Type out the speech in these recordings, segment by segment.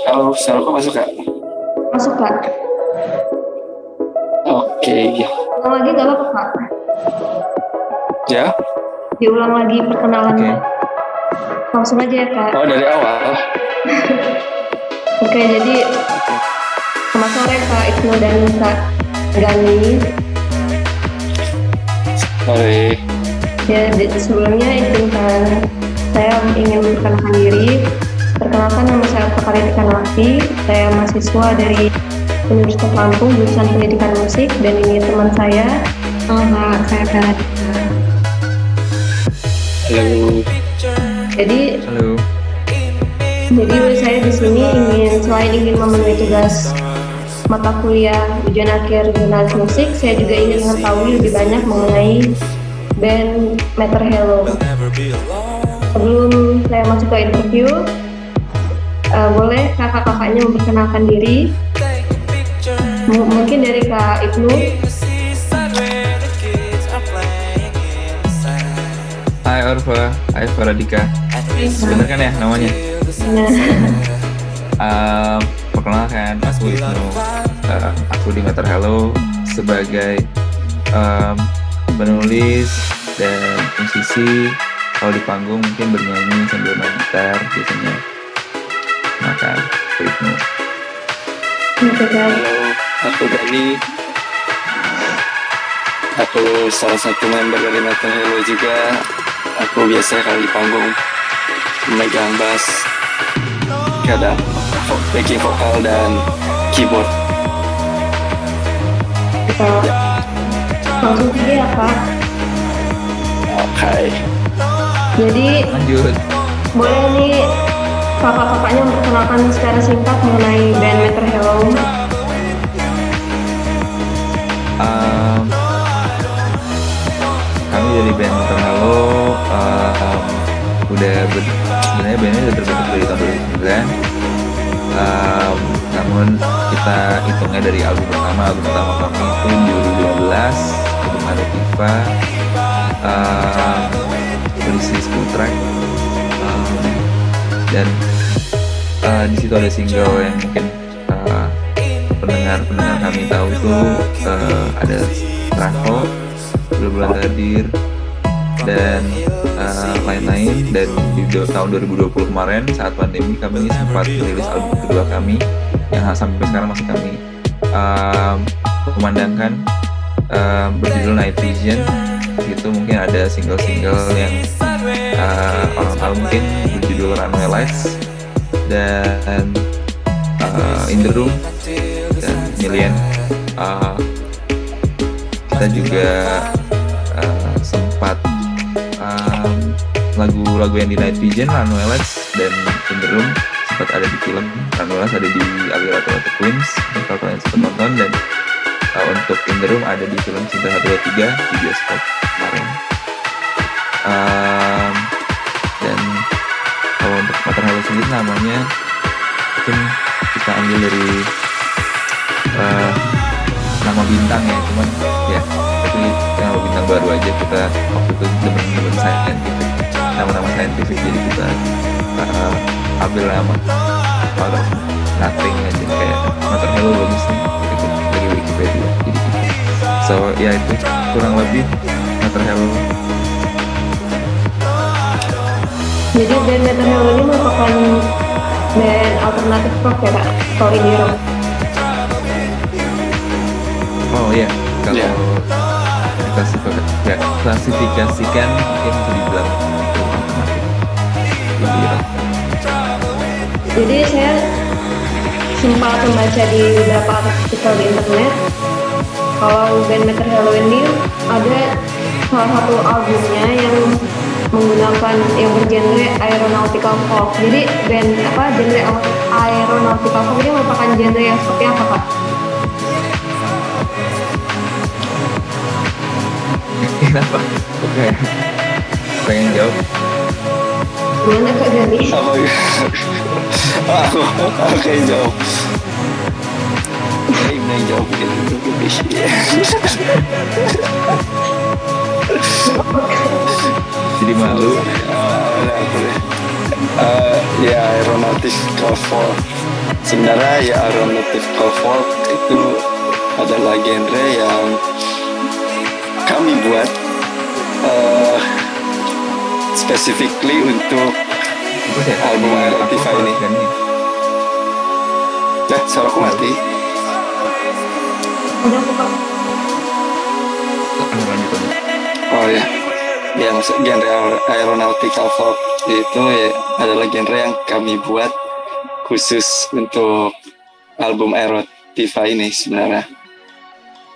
Halo, Salma masuk Kak? Masuk Kak. Oke, ya. Ulang lagi gak apa-apa Kak? Ya? Diulang lagi perkenalannya. Oke. Langsung aja ya Kak. Oh, dari awal. Oke, jadi selamat sore Kak Ibnu dan Kak Gani. Sore. Ya, sebelumnya izinkan saya ingin memperkenalkan diri. Perkenalkan, nama saya Fakarita Kanwati. Saya mahasiswa dari Universitas Lampung, jurusan Pendidikan Musik, dan ini teman saya. Halo, saya Karadita. Halo. Halo. Jadi saya di sini selain ingin memenuhi tugas mata kuliah ujian akhir jurnalis musik, saya juga ingin mengetahui lebih banyak mengenai band Matter Hello. Sebelum saya masuk ke interview, boleh kakak-kakaknya memperkenalkan diri. Mungkin dari Kak Ibnu. Hai Orva, hai Faradika. Bener kan ya namanya? Nah, Perkenalkan, Mas Ibnu. aku di Meter Hello sebagai penulis dan musisi. Kalau di panggung mungkin bernyanyi sambil main gitar biasanya, makan ritme. Halo, aku Dani. Aku salah satu member dari Meter Hello juga. Aku biasa kalau di panggung memegang bass, kadang backing vokal dan keyboard. Kita langsung saja ya Kak. Oke. Jadi Lanjut. boleh nih kakak-kakaknya memperkenalkan secara singkat mengenai band Meter Hello. Kami dari band Meter Hello sebenarnya bandnya udah terbentuk dari tahun 2009. Namun kita hitungnya dari album pertama kami itu 2012, album Arotiva, berisi 10 track, dan di situ ada single yang mungkin pendengar kami tahu itu ada Travel, Bulan Hadir, dan lain-lain. Dan di tahun 2020 kemarin saat pandemi kami sempat merilis album kedua kami yang sampai sekarang masih kami memandangkan, berjudul Night Vision. Itu mungkin ada single-single yang orang tahu mungkin berjudul Runway Lights dan In The Room dan Million. Kita juga sempat lagu-lagu yang di Night Vision, Runway Lights dan In The Room sempat ada di film. Runway Lights ada di Alira Toronto Queens kalau kalian sempat nonton, dan untuk In The Room ada di film Cinta 123 di bioskop kemarin. Dan kalau untuk Meter Hello sendiri namanya mungkin kita ambil dari nama bintang ya, cuman ya tapi nama bintang baru aja. Kita waktu itu demen scientific, nama-nama scientific, jadi kita ambil nama out of nothing aja, kayak Meter Hello bagus nih gitu, dari Wikipedia jadi gitu. So ya itu kurang lebih Meter Hello. Jadi band Meter Hello ini merupakan band alternatif rock ya Kak, atau indie rock. Oh iya, kalau Iya. klasifikasikan mungkin bisa dibilang itu alternatif indie rock. Jadi saya sempat membaca di beberapa artikel di internet kalau band Meter Hello ini ada salah satu albumnya yang menggunakan yang bergenre aeronautical folk. Jadi band genre aeronautical folk ini merupakan genre yang seperti apa Kak? Kenapa? Oke, pengen jawab. Gimana Kak Gani? Oke, jawab. Ini yang jawab gitu. Jadi malu. Ya, aeronautical folk. Sebenarnya ya aeronautical folk itu adalah genre yang kami buat specifically untuk album Aerotiva ini. Suaraku mati. Udah Kak. Lanjut. Oh ya, ya maksud genre aeronautical folk itu ya, adalah genre yang kami buat khusus untuk album Aerotiva ini sebenarnya.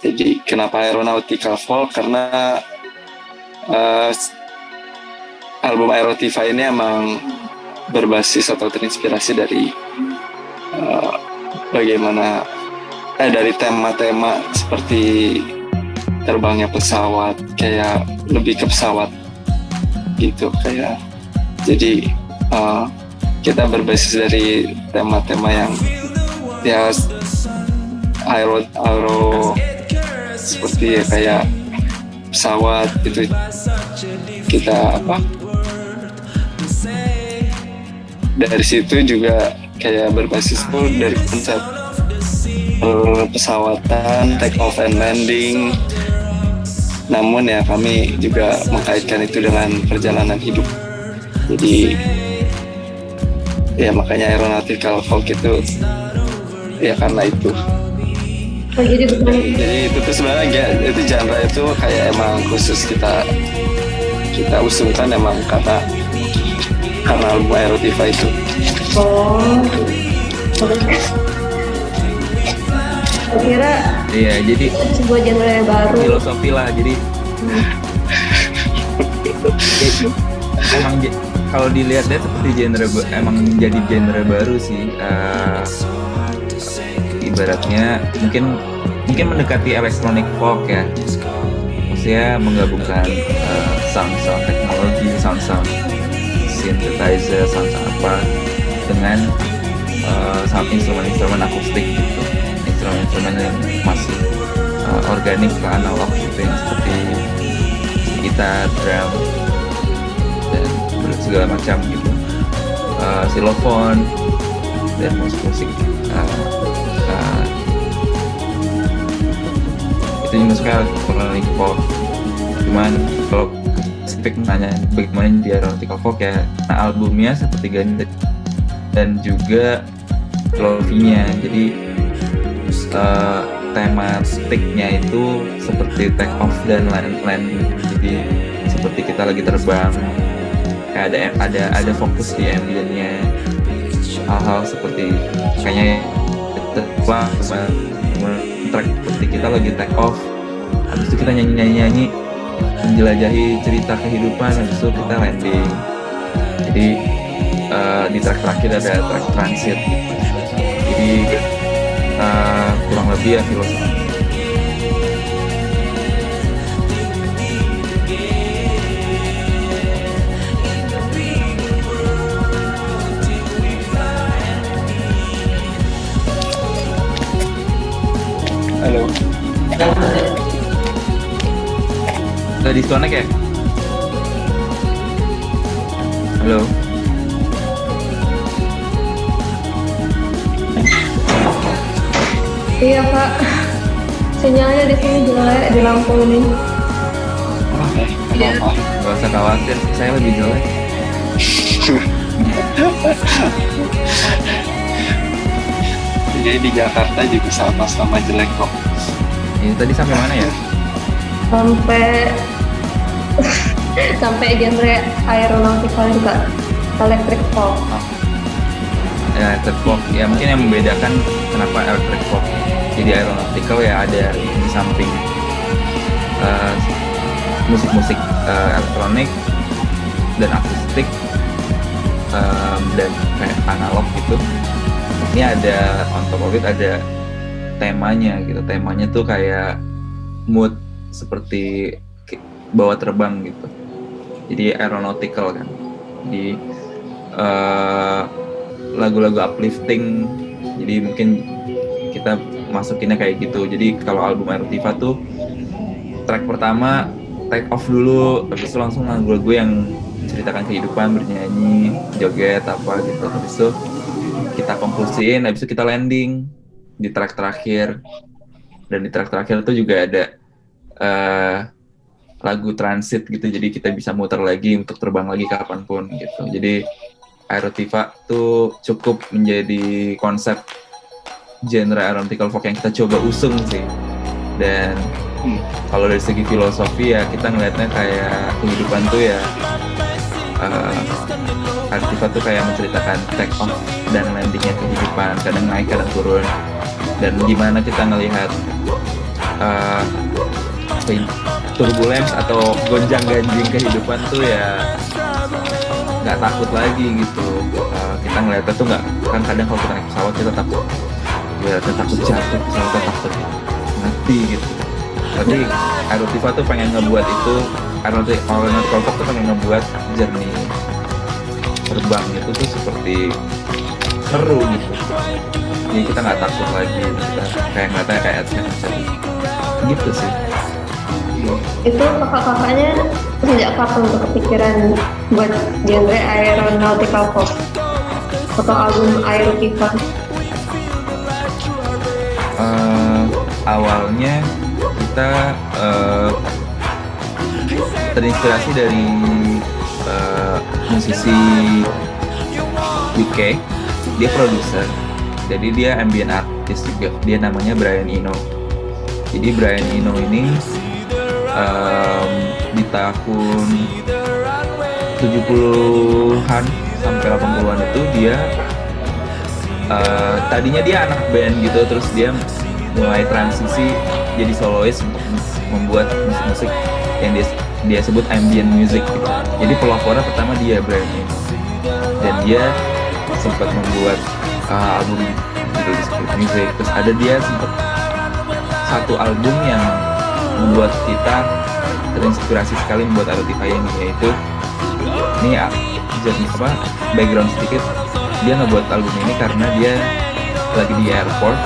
Jadi kenapa aeronautical folk? Karena album Aerotiva ini emang berbasis atau terinspirasi dari bagaimana dari tema-tema seperti terbangnya pesawat, kayak lebih ke pesawat gitu, kayak jadi kita berbasis dari tema-tema yang ya aero seperti ya, kayak pesawat gitu. Kita dari situ juga kayak berbasis full dari konsep pesawatan, take off and landing. Namun ya kami juga mengkaitkan itu dengan perjalanan hidup. Jadi ya makanya aeronautical folk itu ya karena itu. Oh, jadi bukan Jadi itu tuh sebenarnya itu genre itu kayak emang khusus kita usungkan emang karena album Aerotiva itu. oh. Saya kira Iya, jadi sebuah genre yang baru. filosofi lah. Jadi emang kalau dilihat deh seperti emang jadi genre baru sih. Ibaratnya mungkin mendekati electronic folk ya. Maksudnya menggabungkan sound teknologi, sound synthesizer, sound apa dengan sound instrumen akustik gitu. Instrumen yang masih organik ke analog gitu, yang seperti gitar, drum dan segala macam gitu, xylophone dan musik itu juga suka electronic folk. Cuman kalau spesifik nanya bagaimana di aeronautical folk ya, nah albumnya seperti Gani dan juga filosofinya. Jadi tematiknya itu seperti take off dan landing. Jadi seperti kita lagi terbang, kayak ada fokus di ambiennya, hal-hal seperti kayaknya terbang track seperti kita lagi take off, habis itu kita nyanyi menjelajahi cerita kehidupan, habis itu kita landing. Jadi di track terakhir ada track transit. Jadi kurang lebih ya filosofi. Halo. Udah disconnect ya? Halo. Iya Pak, sinyalnya di sini jelek di Lampung ini. Oke, Iya. apa? Gak usah khawatir, saya lebih jelek. Jadi di Jakarta juga sama-sama jelek kok. Ini tadi sampai mana ya? Sampai genre aeronautical juga, electric folk. Ya, electric folk. Ya mungkin yang membedakan kenapa electric folk jadi aeronautical ya ada di samping musik-musik elektronik dan akustik dan kayak analog gitu. Ini ada on top of it ada temanya gitu. Temanya tuh kayak mood seperti bawa terbang gitu. Jadi aeronautical kan. Jadi lagu-lagu uplifting. Jadi mungkin kita masukinnya kayak gitu. Jadi kalau album Aerotiva tuh track pertama take off dulu, habis itu langsung lagu-lagu yang ceritakan kehidupan, bernyanyi, joget apa gitu. Habis itu kita konklusiin, habis itu kita landing di track terakhir. Dan di track terakhir tuh juga ada lagu transit gitu, jadi kita bisa muter lagi untuk terbang lagi kapanpun gitu. Jadi Aerotiva tuh cukup menjadi konsep genre aeronautical folk yang kita coba usung sih. Dan kalau dari segi filosofi ya kita ngeliatnya kayak kehidupan tuh ya Aerotiva tuh kayak menceritakan take off dan landingnya kehidupan, kadang naik kadang turun, dan gimana kita ngelihat turbulence atau gonjang-ganjing kehidupan tuh ya nggak takut lagi gitu. Kita ngeliatnya tuh nggak, kan kadang kalau kita naik pesawat kita takut, kita takut jatuh, pesawatnya takut mati gitu. Tapi Aerotiva tuh pengen ngebuat itu, aeronautical folk tuh pengen ngebuat journey terbang itu tuh seperti seru gitu. Jadi kita nggak takut lagi, kita kayak ngeliatnya kayak adventure gitu sih. Itu kakak-kakaknya sejak kapan tuh kepikiran buat genre aeronautical folk atau album Aerotiva? awalnya kita terinspirasi dari musisi UK. Dia produser, jadi dia ambient artist juga. Dia namanya Brian Eno. Jadi Brian Eno ini di tahun 70-an sampai 80-an itu dia tadinya dia anak band gitu, terus dia mulai transisi jadi solois untuk membuat musik-musik yang dia sebut ambient music gitu. Jadi pelopornya pertama dia Brian Eno, dan dia sempat membuat album judul Discrete Music. Terus ada dia sempat satu album yang membuat kita terinspirasi sekali membuat Aerotify ini, yaitu ini ya, jadi background sedikit. Dia ngebuat album ini karena dia lagi di airport.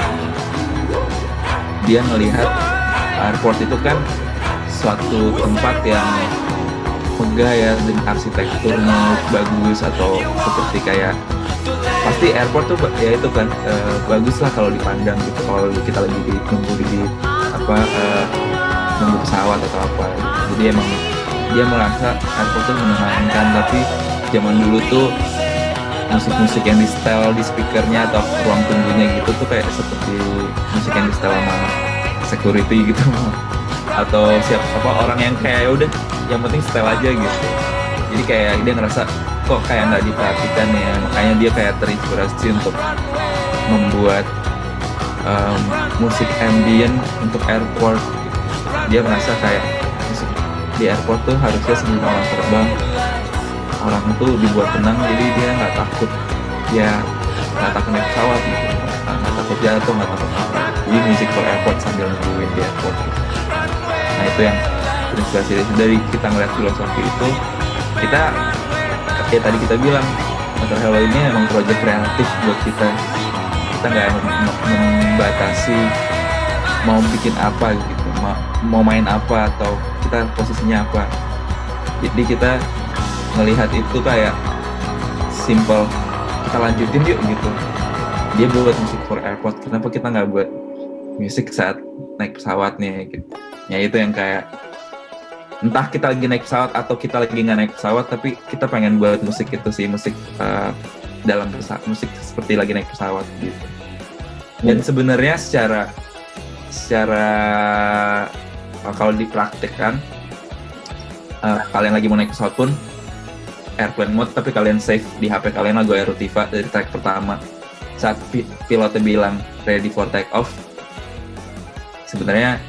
Dia melihat airport itu kan suatu tempat yang megah ya, dengan arsitekturnya bagus, atau seperti kayak pasti airport tuh ya itu kan bagus lah kalau dipandang gitu, kalau kita lagi nunggu nunggu pesawat atau apa. Jadi emang dia merasa airport tuh menenangkan. Tapi zaman dulu tuh musik-musik yang di setel di speakernya atau ruang tunggunya gitu tuh kayak seperti musik yang di setel sama security gitu, atau orang yang kayak udah yang penting setel aja gitu. Jadi kayak dia ngerasa kok kayak nggak diperhatikan ya, makanya dia kayak terinspirasi untuk membuat musik ambient untuk airport. Dia merasa kayak musik di airport tuh harusnya sebelum orang terbang, orang tuh dibuat tenang, jadi dia nggak takut naik pesawat gitu, nggak takut jatuh, nggak takut apa. Jadi musik for airport sambil nungguin di airport gitu. Nah itu yang terinspirasi dari kita ngeliat filosofi itu. Kita kayak tadi kita bilang, Motor Hello ini emang proyek kreatif buat kita. Kita nggak membatasi mau bikin apa gitu, mau main apa, atau kita posisinya apa. Jadi kita melihat itu kayak simple, kita lanjutin yuk gitu. Dia buat musik for airport, kenapa kita nggak buat musik saat naik pesawatnya gitu. Ya itu yang kayak entah kita lagi naik pesawat atau kita lagi nggak naik pesawat, tapi kita pengen buat musik itu sih, musik dalam musik seperti lagi naik pesawat gitu. Dan sebenarnya secara kalau dipraktekkan, kalian lagi mau naik pesawat pun airplane mode, tapi kalian save di HP kalian lagu Aerotify dari track pertama. Saat pilotnya bilang ready for take off, sebenarnya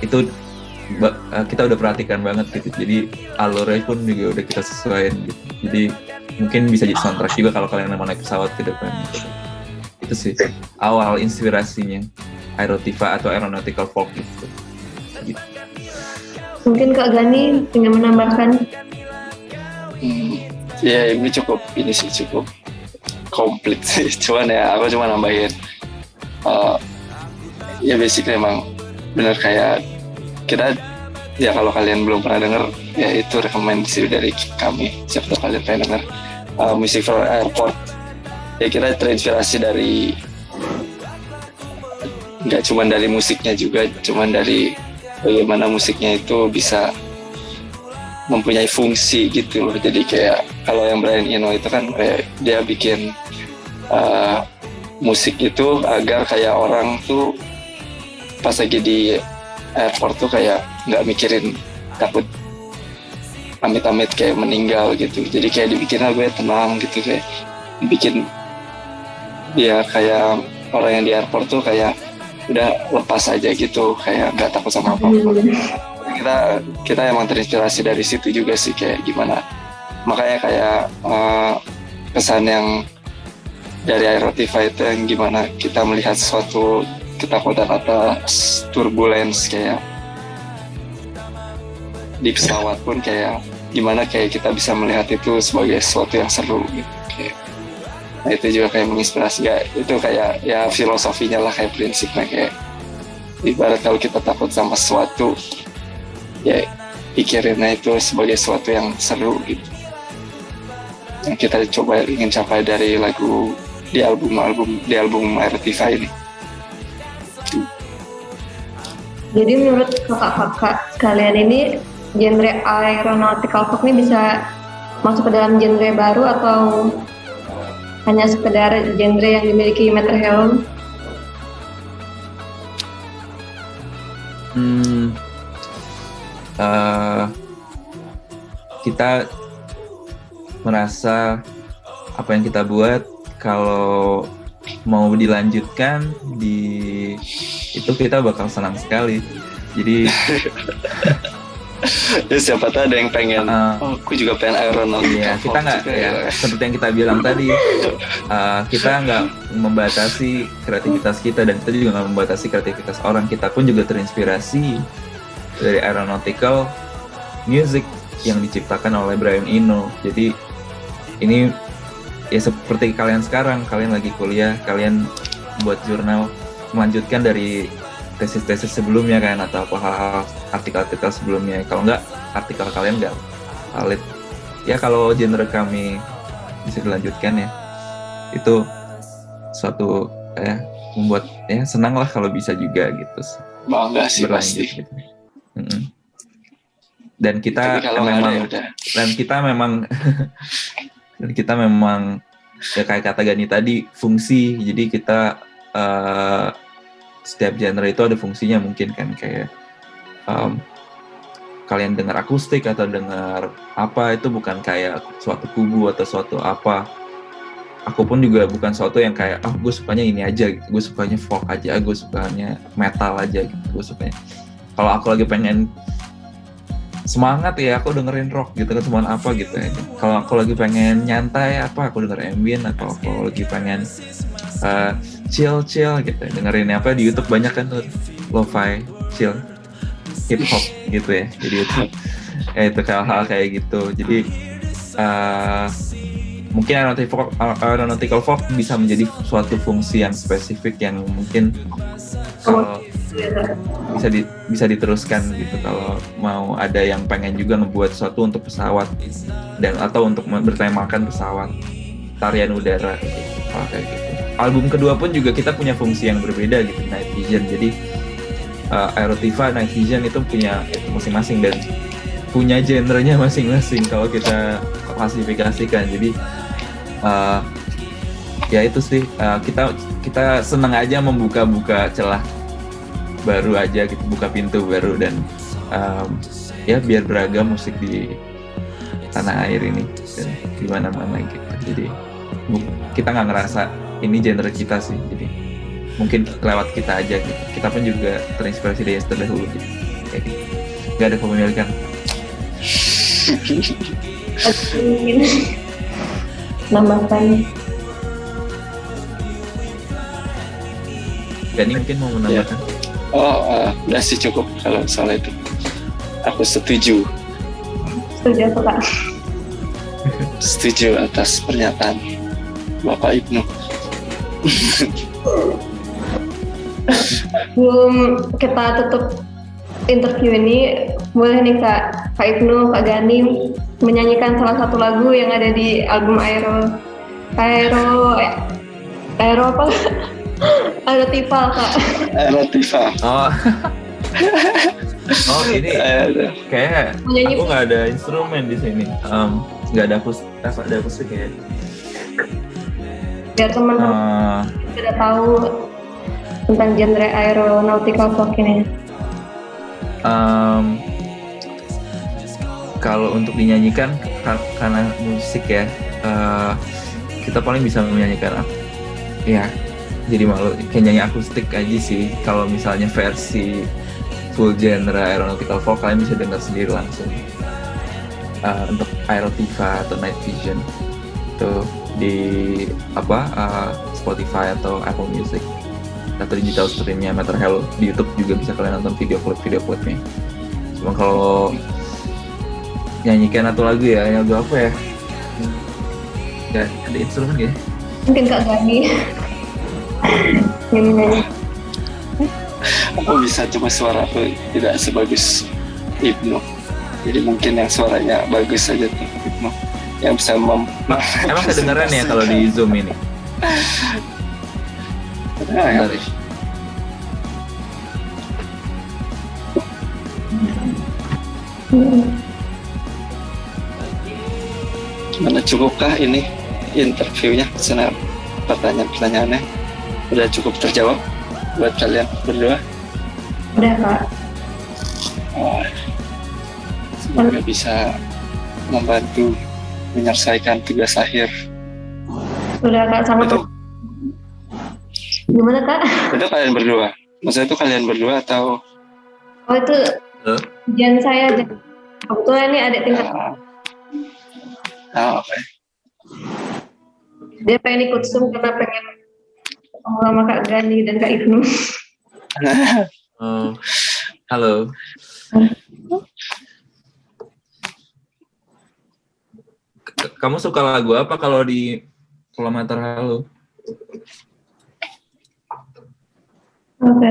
itu kita udah perhatikan banget gitu. Jadi alurnya pun juga udah kita sesuaiin gitu. Jadi mungkin bisa jadi soundtrack juga kalau kalian mau naik pesawat ke depan gitu. Itu sih awal inspirasinya Aerotify atau Aeronautical Folk gitu. Mungkin Kak Gani ingin menambahkan? Ya ini cukup komplit sih. Cuman ya aku cuma nambahin ya basically emang benar kayak kita, ya kalau kalian belum pernah dengar, ya itu rekomendasi dari kami. Siapa tahu kalian pengen dengar Music for Airport. Ya kita terinspirasi dari nggak cuma dari musiknya juga, cuma dari bagaimana musiknya itu bisa mempunyai fungsi gitu loh. Jadi kayak kalau yang Brian Eno itu kan dia bikin musik itu agar kayak orang tuh pas lagi di airport tuh kayak nggak mikirin takut amit-amit kayak meninggal gitu. Jadi kayak dibikin gue tenang gitu, kayak dibikin ya kayak orang yang di airport tuh kayak udah lepas aja gitu, kayak nggak takut sama apa-apa. Kita emang terinspirasi dari situ juga sih, kayak gimana. Makanya kayak kesan yang dari Aerotify itu yang gimana kita melihat sesuatu ketakutan atas turbulence, kayak di pesawat pun kayak gimana kayak kita bisa melihat itu sebagai sesuatu yang seru gitu. Kayak, nah itu juga kayak menginspirasi, kayak itu kayak ya filosofinya lah, kayak prinsipnya kayak ibarat kalau kita takut sama sesuatu ya pikirinnya itu sebagai sesuatu yang seru gitu. Yang kita coba ingin capai dari lagu di album Aerotify ini. Jadi menurut kakak-kakak sekalian ini genre aeronautical folk ini bisa masuk ke dalam genre baru atau hanya sekedar genre yang dimiliki Matterhorn? Kita merasa apa yang kita buat kalau mau dilanjutkan itu kita bakal senang sekali. Jadi ya siapa tahu ada yang pengen aku juga pengen aeronautik. Iya, kita nggak ya, seperti yang kita bilang tadi, kita nggak membatasi kreativitas kita dan kita juga nggak membatasi kreativitas orang. Kita pun juga terinspirasi dari aeronautical music yang diciptakan oleh Brian Eno. Jadi ini ya seperti kalian sekarang, kalian lagi kuliah, kalian buat jurnal, melanjutkan dari tesis-tesis sebelumnya kan, atau apa hal-hal artikel-artikel sebelumnya. Kalau nggak, artikel kalian nggak valid. Ya kalau genre kami bisa dilanjutkan ya, itu suatu membuat senang lah kalau bisa juga gitu. Bangga sih pasti. Gitu. Dan kita memang ya kayak kata Gani tadi, fungsi. Jadi kita setiap genre itu ada fungsinya mungkin kan, kayak kalian dengar akustik atau dengar apa, itu bukan kayak suatu kubu atau suatu apa. Aku pun juga bukan suatu yang kayak gue sukanya ini aja gitu, gue sukanya folk aja, gue sukanya metal aja gitu, gue sukanya. Kalau aku lagi pengen semangat ya aku dengerin rock gitu kan, cuman apa gitu ya. Kalau aku lagi pengen nyantai aku denger ambient, atau aku lagi pengen chill gitu, dengerin apa di YouTube banyak kan tuh lo-fi chill hip hop gitu ya. Jadi itu itu hal-hal kayak gitu. Jadi mungkin aeronautical folk bisa menjadi suatu fungsi yang spesifik yang mungkin kalau bisa diteruskan gitu, kalau mau ada yang pengen juga ngebuat sesuatu untuk pesawat dan atau untuk bertemakan pesawat, tarian udara gitu, kayak gitu. Album kedua pun juga kita punya fungsi yang berbeda gitu, Night Vision. Jadi Aerotiva, Night Vision itu punya masing-masing dan punya genrenya masing-masing kalau kita klasifikasikan. Jadi ya itu sih, kita senang aja membuka celah baru aja gitu, buka pintu baru dan ya biar beragam musik di tanah air ini dan di mana-mana gitu. Jadi kita nggak ngerasa ini genre kita sih, jadi mungkin lewat kita aja gitu. Kita pun juga terinspirasi dari yang terdahulu gitu. Kayak gitu. Nggak ada kepemilikan. Nambahkan. Gani mungkin mau menambahkan? Udah sih cukup kalau soal itu. Aku setuju. Setuju aku Kak. Setuju atas pernyataan Bapak Ibnu. Sebelum kita tutup interview ini, boleh nih Kak Ibnu, Kak Gani menyanyikan salah satu lagu yang ada di album Aerotiva Kak. Aerotiva. Oh ini kayak aku nggak ada instrumen di sini, nggak ada akustik ya. Biar teman-teman sudah tahu tentang genre aeronautical folk ini. Kalau untuk dinyanyikan karena musik ya, kita paling bisa menyanyikan ya, jadi malu kayak nyanyi akustik aja sih. Kalau misalnya versi full genre aeronautical folk kalian bisa dengar sendiri langsung untuk Aerotiva atau Night Vision itu di Spotify atau Apple Music atau digital streamnya Matterhorn. Di YouTube juga bisa kalian nonton video klipnya. Cuma kalau nyanyikan atau lagu ya, lagu apa ya? Nggak ada instrumen ya? Mungkin Kak Gani yang nyanyi. Aku bisa, cuma suara aku tidak sebagus Ibnu. Jadi mungkin yang suaranya bagus saja tuh Ibnu yang bisa emang kedengeran ya kalau di Zoom ini? Gimana, cukupkah ini interviewnya? Senar pertanyaan-pertanyaannya udah cukup terjawab buat kalian berdua? Udah Kak. Semoga bisa membantu menyelesaikan tugas akhir. Udah Kak, sangat. Itu, Gimana Kak? itu kalian berdua? Maksudnya itu kalian berdua atau? Oh itu ujian saya aja. Kebetulan ini adik tingkat. Oke. Dia pengen ikut Zoom karena pengen ketemu sama Kak Gani dan Kak Ibnu. Oh, halo. Kamu suka lagu apa kalau di Kilometer Halo? Oke.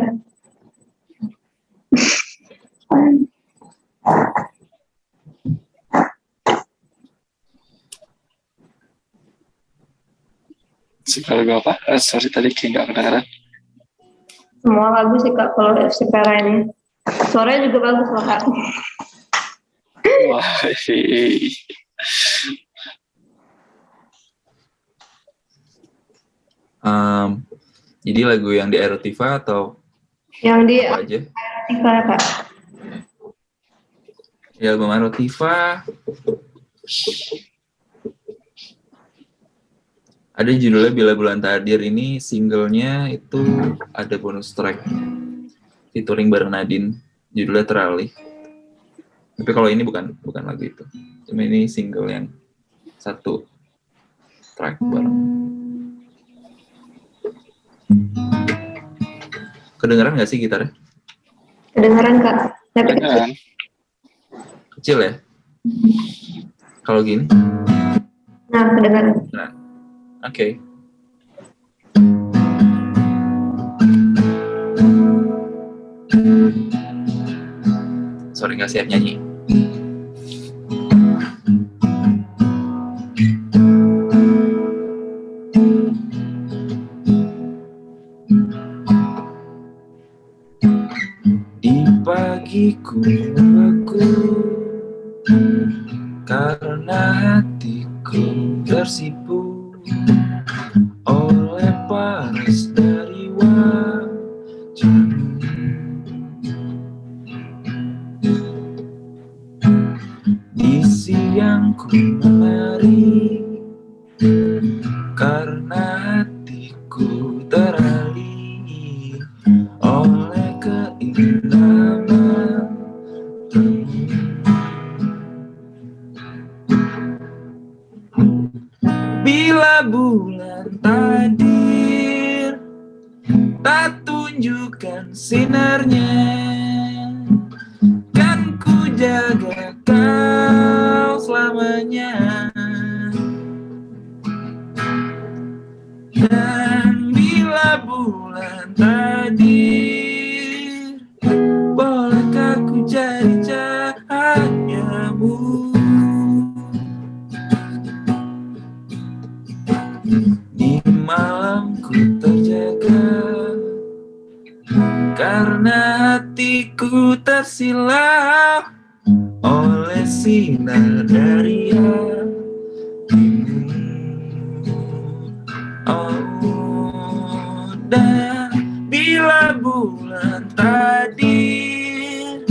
Suka lagu apa? Sorry tadi kayak nggak kedengeran. Semua lagu sih Kak kalau sekarang ini. Suaranya juga bagus loh Kak. Wah, Jadi lagu yang di Aerotiva atau Yang di apa aja? Aerotiva Kak. Ya, album Aerotiva ada judulnya Bila Bulan Tadir. Ini singlenya itu ada bonus track featuring bareng Nadine, judulnya Teralih. Tapi kalau ini bukan lagu itu, cuma ini single yang satu track bareng. Kedengeran nggak sih gitarnya? Kedengaran Kak. Tapi kedengeran. Kecil ya? Kalau gini? Nah, kedengaran. Nah, oke. Sorry nggak siap nyanyi. Di pagiku aku karena hatiku tersipu oleh paras dari wajahmu. Di siang ku menari karena hatiku teralih oleh keindahan bila bulan tadir tak tunjukkan sinarnya, kan ku jaga kau selamanya. Dan bila bulan tadir, bolehkah ku jadi cahayamu? Di malamku terjaga karena hatiku tersilap oleh sinar dari hatimu. Oh, dan bila bulan tadir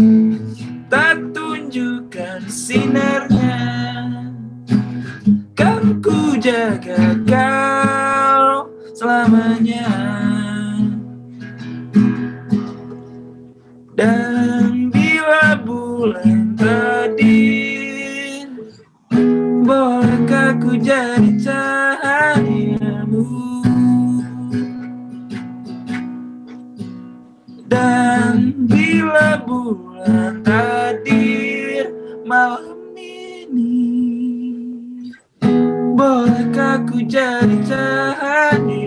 tak tunjukkan sinarnya, kan ku jaga kau selamanya. Dan bila bulan tadir, bolehkah ku jadi cahayamu? Dan bila bulan tadir malam ini, bolehkah ku jadi cahayamu?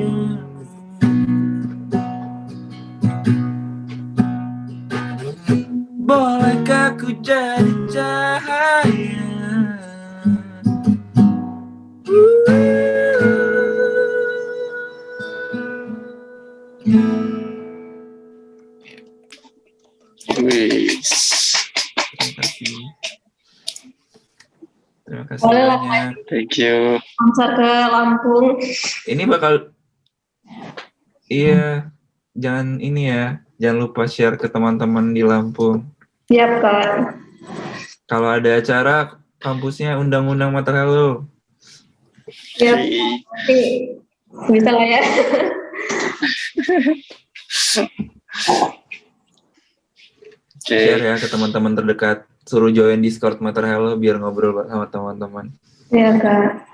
Bolehkah ku jadi cahaya? Wis. Terima kasih Boleh lah. banyak. Thank you. Konser ke Lampung. Ini bakal, iya, jangan ini ya, jangan lupa share ke teman-teman di Lampung. Siap Kak. Kalau ada acara, kampusnya undang-undang Mata Hello. Siap. Oke. Nanti bisa lah ya. Oke. Share ya ke teman-teman terdekat. Suruh join Discord Mata Hello biar ngobrol sama teman-teman. Iya Kak.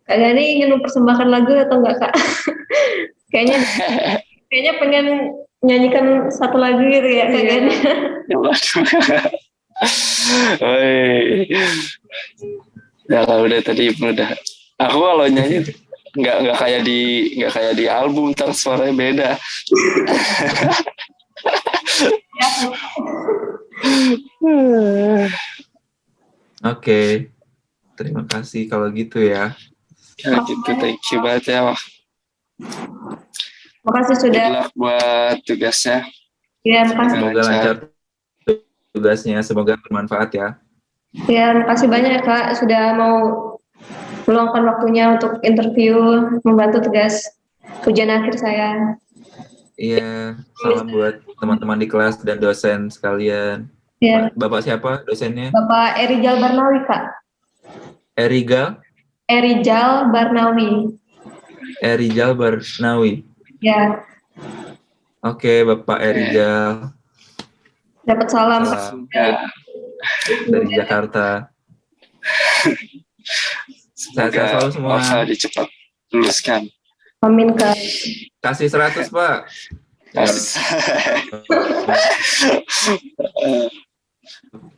Kak Gani ingin mempersembahkan lagu atau enggak Kak? Kayaknya pengen nyanyikan satu lagu gitu ya Kak Gani. Ya, waduh. Oi. Ya lah, udah tadi udah. Aku kalau nyanyi nggak kayak di album, ntar suaranya beda. Oke. Terima kasih kalau gitu ya. Ya gitu, thank you banget ya. Makasih Good sudah. luck buat tugasnya. Ya, makasih. Semoga lancar tugasnya, semoga bermanfaat ya. Ya, makasih banyak ya Kak sudah mau meluangkan waktunya untuk interview, membantu tugas ujian akhir saya. Iya, salam buat teman-teman di kelas dan dosen sekalian. Ya, Bapak siapa dosennya? Bapak Erijal Barnawi Kak. Erigal? Erijal Barnawi. Erijal Barnawi. Ya, Oke, Bapak Erijal. dapat salam. Salam Ya, dari Jakarta. Sehat-sehat selalu semua. Nova dicepat luluskan. Amin Kak. Kasih 100, Pak.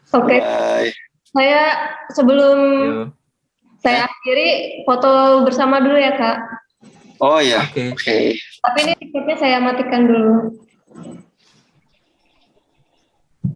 Oke, Bye. saya sebelum Yo. saya akhiri foto bersama dulu ya Kak. Oh ya, Oke. oke. Tapi ini tiketnya saya matikan dulu.